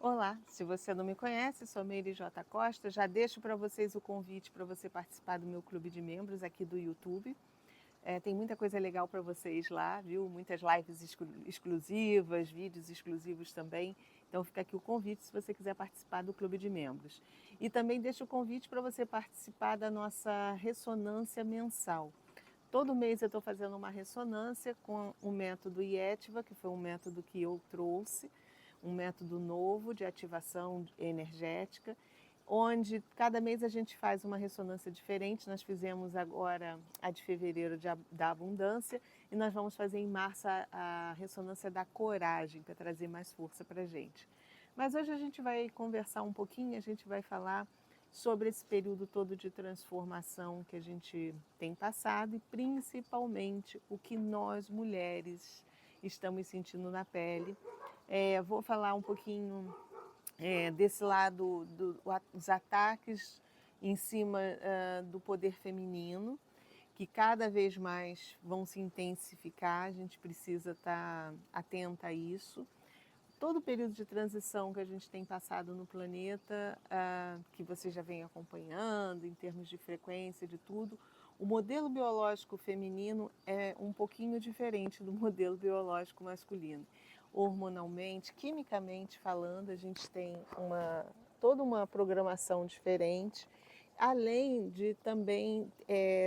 Olá, se você não me conhece, sou Meire J. Costa. Já deixo para vocês o convite para você participar do meu clube de membros aqui do YouTube. Tem muita coisa legal para vocês lá, viu? Muitas lives exclusivas, vídeos exclusivos também. Então fica aqui o convite se você quiser participar do clube de membros. E também deixo o convite para você participar da nossa ressonância mensal. Todo mês eu estou fazendo uma ressonância com o método IETVA, que foi um método que eu trouxe, um método novo de ativação energética, onde cada mês a gente faz uma ressonância diferente. Nós fizemos agora a de fevereiro da abundância e nós vamos fazer em março a ressonância da coragem, para trazer mais força para a gente. Mas hoje a gente vai conversar um pouquinho, a gente vai falar sobre esse período todo de transformação que a gente tem passado e principalmente o que nós mulheres estamos sentindo na pele. Vou falar um pouquinho desse lado dos ataques em cima do poder feminino, que cada vez mais vão se intensificar, a gente precisa estar atenta a isso. Todo o período de transição que a gente tem passado no planeta, que você já vem acompanhando em termos de frequência, de tudo, o modelo biológico feminino é um pouquinho diferente do modelo biológico masculino. Hormonalmente, quimicamente falando, a gente tem toda uma programação diferente, além de também,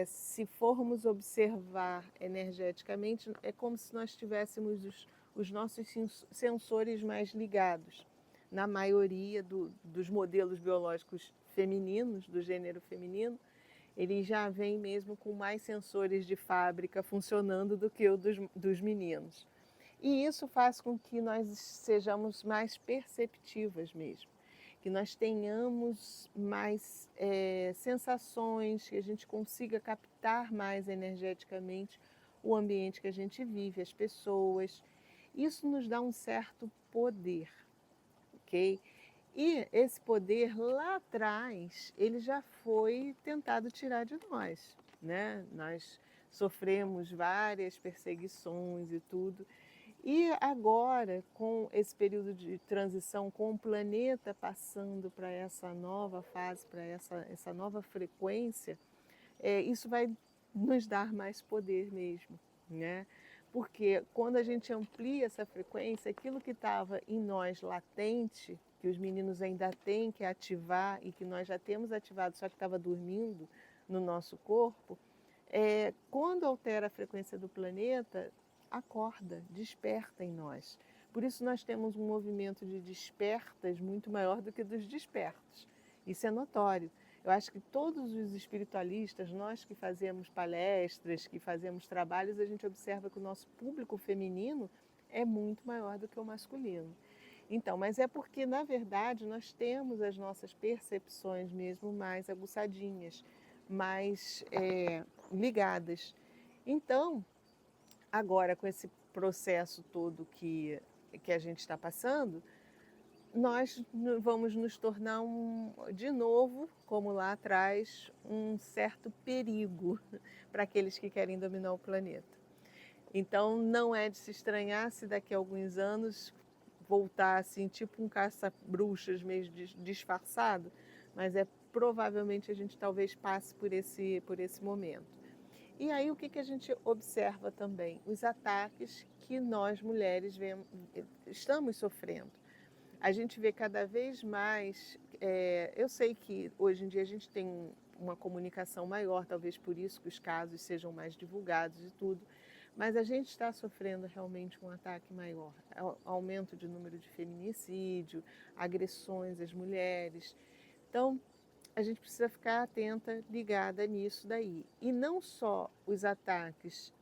se formos observar energeticamente, é como se nós tivéssemos os nossos sensores mais ligados. Na maioria dos modelos biológicos femininos, do gênero feminino, ele já vem mesmo com mais sensores de fábrica funcionando do que o dos meninos. E isso faz com que nós sejamos mais perceptivas mesmo, que nós tenhamos mais sensações, que a gente consiga captar mais energeticamente o ambiente que a gente vive, as pessoas. Isso nos dá um certo poder, ok? E esse poder lá atrás, ele já foi tentado tirar de nós, né? Nós sofremos várias perseguições e tudo. E agora, com esse período de transição, com o planeta passando para essa nova fase, para essa nova frequência, isso vai nos dar mais poder mesmo, né? Porque quando a gente amplia essa frequência, aquilo que estava em nós latente, que os meninos ainda têm que ativar e que nós já temos ativado, só que estava dormindo no nosso corpo, quando altera a frequência do planeta, acorda, desperta em nós. Por isso nós temos um movimento de despertas muito maior do que dos despertos. Isso é notório. Eu acho que todos os espiritualistas, nós que fazemos palestras, que fazemos trabalhos, a gente observa que o nosso público feminino é muito maior do que o masculino. Então, mas é porque, na verdade, nós temos as nossas percepções mesmo mais aguçadinhas, mais ligadas. Então, agora com esse processo todo que a gente está passando, nós vamos nos tornar de novo, como lá atrás, um certo perigo para aqueles que querem dominar o planeta. Então não é de se estranhar se daqui a alguns anos voltar assim, tipo um caça-bruxas meio disfarçado, mas provavelmente a gente talvez passe por esse momento. E aí o que a gente observa também? Os ataques que nós mulheres estamos sofrendo. A gente vê cada vez mais. Eu sei que hoje em dia a gente tem uma comunicação maior, talvez por isso que os casos sejam mais divulgados e tudo, mas a gente está sofrendo realmente um ataque maior. Aumento de número de feminicídio, agressões às mulheres. Então, a gente precisa ficar atenta, ligada nisso daí. E não só os ataques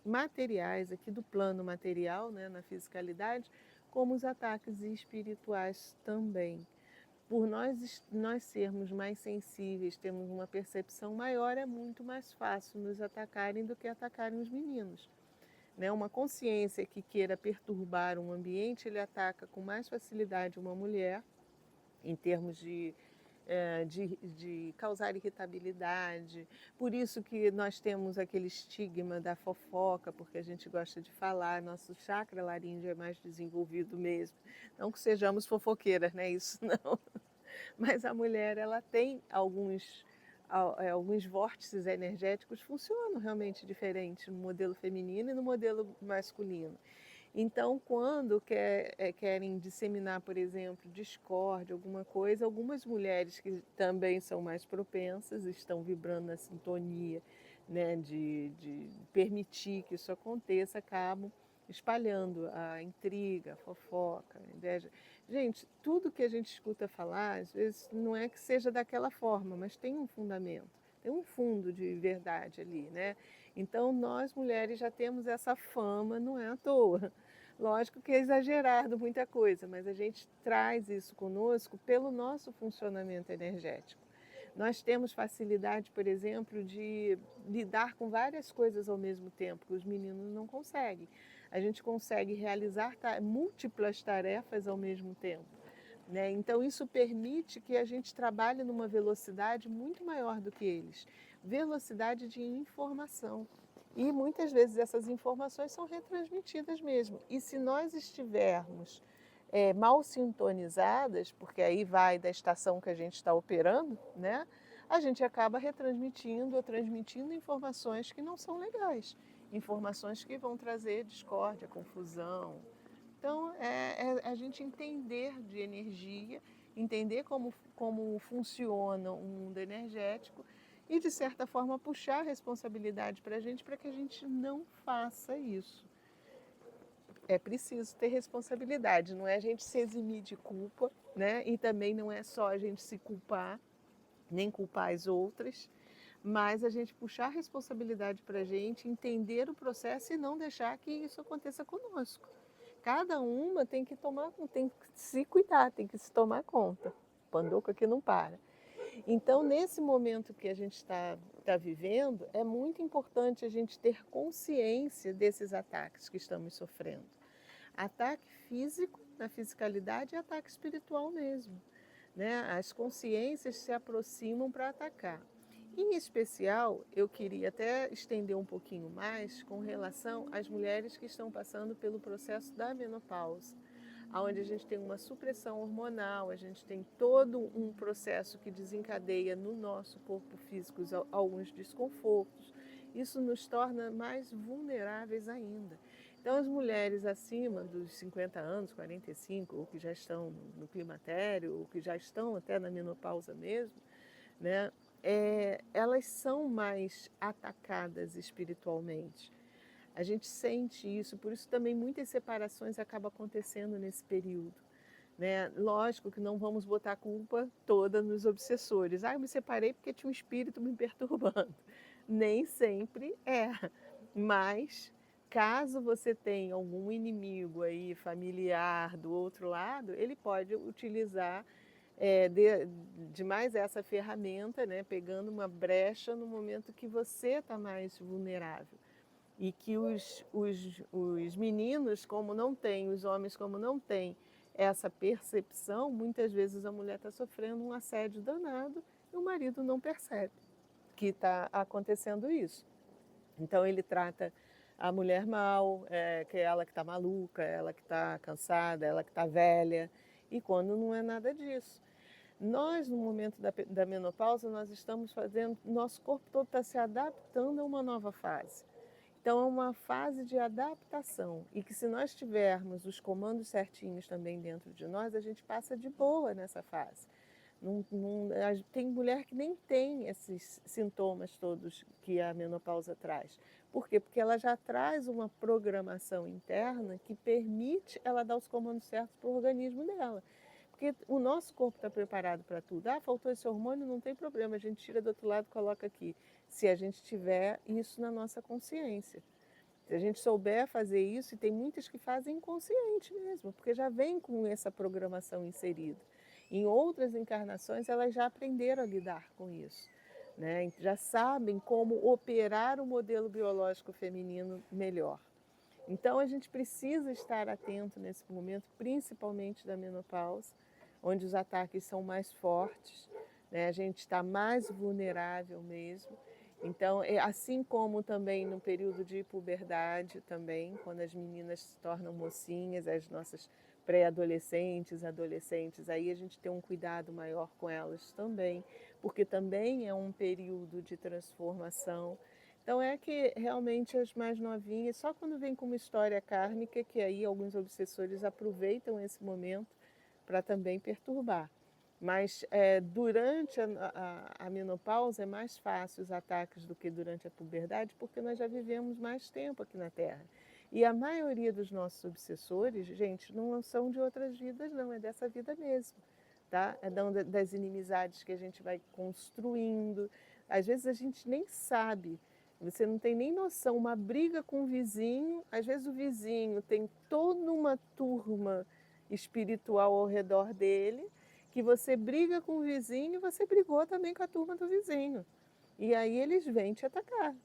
materiais, aqui do plano material, né, na fisicalidade, como os ataques espirituais também. Por nós sermos mais sensíveis, temos uma percepção maior, é muito mais fácil nos atacarem do que atacarem os meninos. Né? Uma consciência que queira perturbar um ambiente, ele ataca com mais facilidade uma mulher, em termos de de causar irritabilidade. Por isso que nós temos aquele estigma da fofoca, porque a gente gosta de falar, nosso chakra laríngeo é mais desenvolvido mesmo. Não que sejamos fofoqueiras, não é isso não. Mas a mulher, ela tem alguns vórtices energéticos funcionam realmente diferentes no modelo feminino e no modelo masculino. Então, quando querem disseminar, por exemplo, discórdia, alguma coisa, algumas mulheres que também são mais propensas, estão vibrando na sintonia, né, de permitir que isso aconteça, acabam espalhando a intriga, a fofoca, a inveja. Gente, tudo que a gente escuta falar, às vezes não é que seja daquela forma, mas tem um fundamento, tem um fundo de verdade ali, né? Então, nós mulheres já temos essa fama, não é à toa. Lógico que é exagerado muita coisa, mas a gente traz isso conosco pelo nosso funcionamento energético. Nós temos facilidade, por exemplo, de lidar com várias coisas ao mesmo tempo, que os meninos não conseguem. A gente consegue realizar múltiplas tarefas ao mesmo tempo, né? Então, isso permite que a gente trabalhe numa velocidade muito maior do que eles. Velocidade de informação. E muitas vezes essas informações são retransmitidas mesmo. E se nós estivermos mal sintonizadas, porque aí vai da estação que a gente está operando, né? A gente acaba retransmitindo ou transmitindo informações que não são legais. Informações que vão trazer discórdia, confusão. Então, a gente entender de energia, entender como funciona um mundo energético e, de certa forma, puxar a responsabilidade para que a gente não faça isso. É preciso ter responsabilidade, não é a gente se eximir de culpa, né? E também não é só a gente se culpar, nem culpar as outras, mas a gente puxar a responsabilidade para a gente, entender o processo e não deixar que isso aconteça conosco. Cada uma tem que se cuidar, tem que se tomar conta. Pandoca que não para. Então, nesse momento que a gente está vivendo, é muito importante a gente ter consciência desses ataques que estamos sofrendo. Ataque físico, na fisicalidade, e ataque espiritual mesmo, né? As consciências se aproximam para atacar. Em especial, eu queria até estender um pouquinho mais com relação às mulheres que estão passando pelo processo da menopausa, onde a gente tem uma supressão hormonal, a gente tem todo um processo que desencadeia no nosso corpo físico alguns desconfortos. Isso nos torna mais vulneráveis ainda. Então, as mulheres acima dos 50 anos, 45, ou que já estão no climatério, ou que já estão até na menopausa mesmo, né, elas são mais atacadas espiritualmente. A gente sente isso, por isso também muitas separações acabam acontecendo nesse período, né? Lógico que não vamos botar a culpa toda nos obsessores. Ah, eu me separei porque tinha um espírito me perturbando. Nem sempre é, mas caso você tenha algum inimigo aí familiar do outro lado, ele pode utilizar de mais essa ferramenta, né, pegando uma brecha no momento que você está mais vulnerável. E que os meninos, como não têm, os homens, como não têm essa percepção, muitas vezes a mulher está sofrendo um assédio danado e o marido não percebe que está acontecendo isso. Então ele trata a mulher mal, que é ela que está maluca, ela que está cansada, ela que está velha, e quando não é nada disso. Nós, no momento da menopausa, nós estamos fazendo, nosso corpo todo está se adaptando a uma nova fase. Então, é uma fase de adaptação e que se nós tivermos os comandos certinhos também dentro de nós, a gente passa de boa nessa fase. Tem mulher que nem tem esses sintomas todos que a menopausa traz. Por quê? Porque ela já traz uma programação interna que permite ela dar os comandos certos para o organismo dela. Porque o nosso corpo está preparado para tudo. Ah, faltou esse hormônio, não tem problema, a gente tira do outro lado e coloca aqui. Se a gente tiver isso na nossa consciência. Se a gente souber fazer isso, e tem muitas que fazem inconsciente mesmo, porque já vem com essa programação inserida. Em outras encarnações, elas já aprenderam a lidar com isso, né? Já sabem como operar o modelo biológico feminino melhor. Então, a gente precisa estar atento nesse momento, principalmente da menopausa, onde os ataques são mais fortes, né? A gente está mais vulnerável mesmo. Então, assim como também no período de puberdade também, quando as meninas se tornam mocinhas, as nossas pré-adolescentes, adolescentes, aí a gente tem um cuidado maior com elas também, porque também é um período de transformação. Então é que realmente as mais novinhas, só quando vem com uma história kármica, que aí alguns obsessores aproveitam esse momento para também perturbar. Mas durante a menopausa é mais fácil os ataques do que durante a puberdade, porque nós já vivemos mais tempo aqui na Terra. E a maioria dos nossos obsessores, gente, não são de outras vidas, não, é dessa vida mesmo, tá? É das inimizades que a gente vai construindo. Às vezes a gente nem sabe, você não tem nem noção, uma briga com o vizinho, às vezes o vizinho tem toda uma turma espiritual ao redor dele, que você briga com o vizinho e você brigou também com a turma do vizinho. E aí eles vêm te atacar.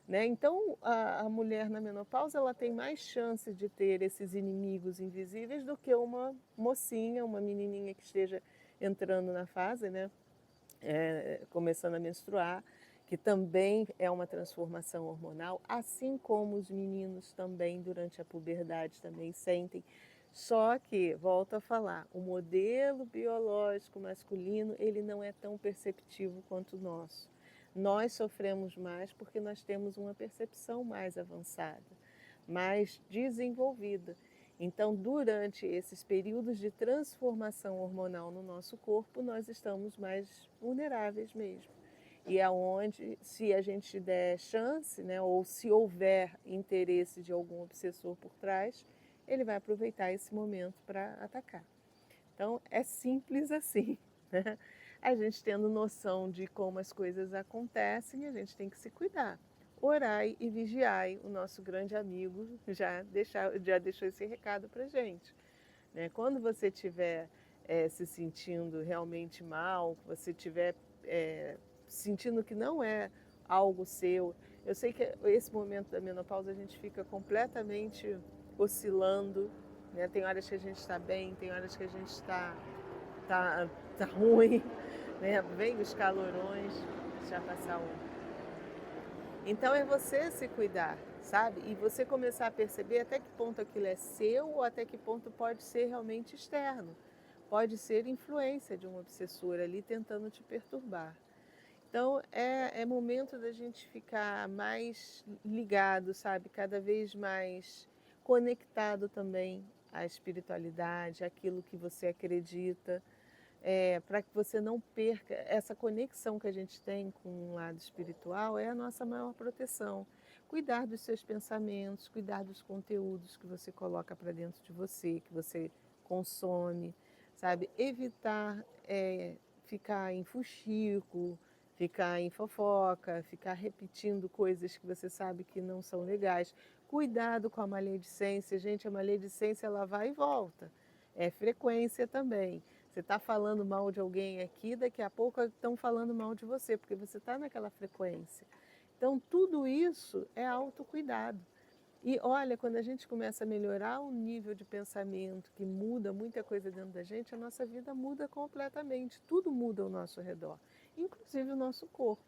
Né? Então, a mulher na menopausa ela tem mais chance de ter esses inimigos invisíveis do que uma mocinha, uma menininha que esteja entrando na fase, né? Começando a menstruar, que também é uma transformação hormonal, assim como os meninos também durante a puberdade também sentem. Só que, volto a falar, o modelo biológico masculino ele não é tão perceptivo quanto o nosso. Nós sofremos mais porque nós temos uma percepção mais avançada, mais desenvolvida. Então, durante esses períodos de transformação hormonal no nosso corpo, nós estamos mais vulneráveis mesmo. E é onde, se a gente der chance, né, ou se houver interesse de algum obsessor por trás, ele vai aproveitar esse momento para atacar. Então, é simples assim. Né? A gente tendo noção de como as coisas acontecem, a gente tem que se cuidar. Orai e vigiai, o nosso grande amigo já deixou esse recado para a gente. Né? Quando você estiver se sentindo realmente mal, que você estiver sentindo que não é algo seu, eu sei que esse momento da menopausa a gente fica completamente oscilando, né? Tem horas que a gente está bem, tem horas que a gente tá ruim, né? Vem os calorões, já passar um. Então é você se cuidar, sabe? E você começar a perceber até que ponto aquilo é seu ou até que ponto pode ser realmente externo. Pode ser influência de um obsessor ali tentando te perturbar. Então é momento da gente ficar mais ligado, sabe? Cada vez mais conectado também à espiritualidade, àquilo que você acredita. Para que você não perca essa conexão que a gente tem com o lado espiritual, é a nossa maior proteção. Cuidar dos seus pensamentos, cuidar dos conteúdos que você coloca para dentro de você, que você consome, sabe? Evitar ficar em fuxico, ficar em fofoca, ficar repetindo coisas que você sabe que não são legais. Cuidado com a maledicência, gente, a maledicência ela vai e volta. É frequência também. Você está falando mal de alguém aqui, daqui a pouco estão falando mal de você, porque você está naquela frequência. Então, tudo isso é autocuidado. E olha, quando a gente começa a melhorar o nível de pensamento, que muda muita coisa dentro da gente, a nossa vida muda completamente. Tudo muda ao nosso redor, inclusive o nosso corpo.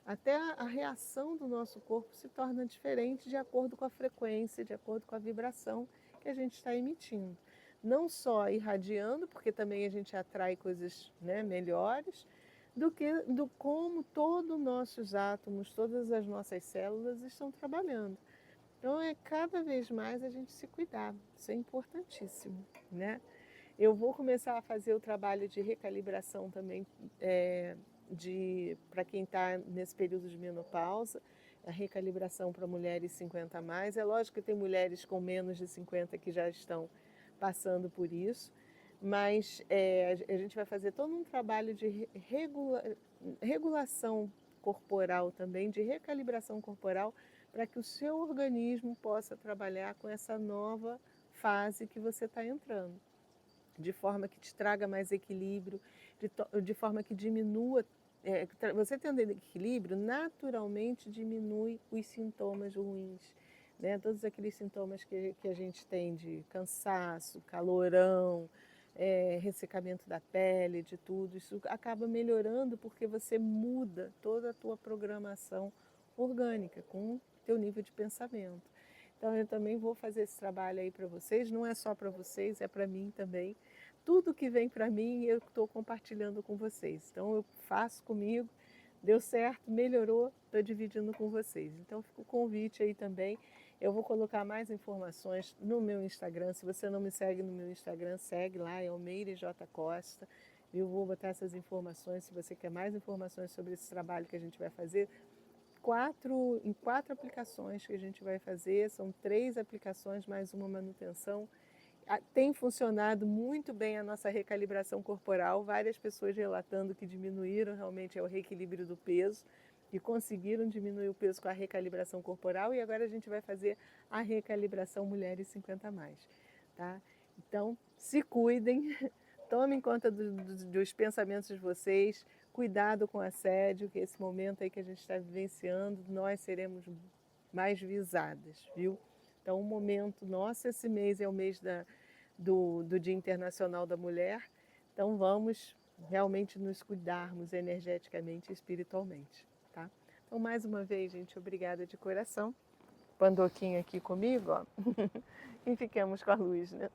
Até a reação do nosso corpo se torna diferente de acordo com a frequência, de acordo com a vibração que a gente está emitindo. Não só irradiando, porque também a gente atrai coisas, né, melhores, do como todos os nossos átomos, todas as nossas células estão trabalhando. Então é cada vez mais a gente se cuidar, isso é importantíssimo, né? Eu vou começar a fazer o trabalho de recalibração também para quem está nesse período de menopausa, a recalibração para mulheres 50 a mais. É lógico que tem mulheres com menos de 50 que já estão passando por isso, mas a gente vai fazer todo um trabalho de regulação corporal também, de recalibração corporal, para que o seu organismo possa trabalhar com essa nova fase que você está entrando, de forma que te traga mais equilíbrio, de forma que diminua. Você tendo equilíbrio, naturalmente diminui os sintomas ruins, né? Todos aqueles sintomas que a gente tem de cansaço, calorão, ressecamento da pele, de tudo. Isso acaba melhorando porque você muda toda a tua programação orgânica com o teu nível de pensamento. Então eu também vou fazer esse trabalho aí para vocês, não é só para vocês, é para mim também. Tudo que vem para mim eu estou compartilhando com vocês. Então eu faço comigo, deu certo, melhorou, estou dividindo com vocês. Então fica o convite aí também. Eu vou colocar mais informações no meu Instagram. Se você não me segue no meu Instagram, segue lá, é Almeire J. Costa. Eu vou botar essas informações, se você quer mais informações sobre esse trabalho que a gente vai fazer. Em quatro aplicações que a gente vai fazer, são 3 aplicações mais uma manutenção. Tem funcionado muito bem a nossa recalibração corporal, várias pessoas relatando que diminuíram realmente o reequilíbrio do peso e conseguiram diminuir o peso com a recalibração corporal, e agora a gente vai fazer a recalibração Mulheres 50 mais, tá? Então, se cuidem, tomem conta dos pensamentos de vocês, cuidado com assédio, que esse momento aí que a gente está vivenciando, nós seremos mais visadas, viu? Então, o momento nosso, esse mês é o mês do Dia Internacional da Mulher, então vamos realmente nos cuidarmos energeticamente e espiritualmente, tá? Então, mais uma vez, gente, obrigada de coração. Pandoquinho aqui comigo, ó. E ficamos com a luz, né?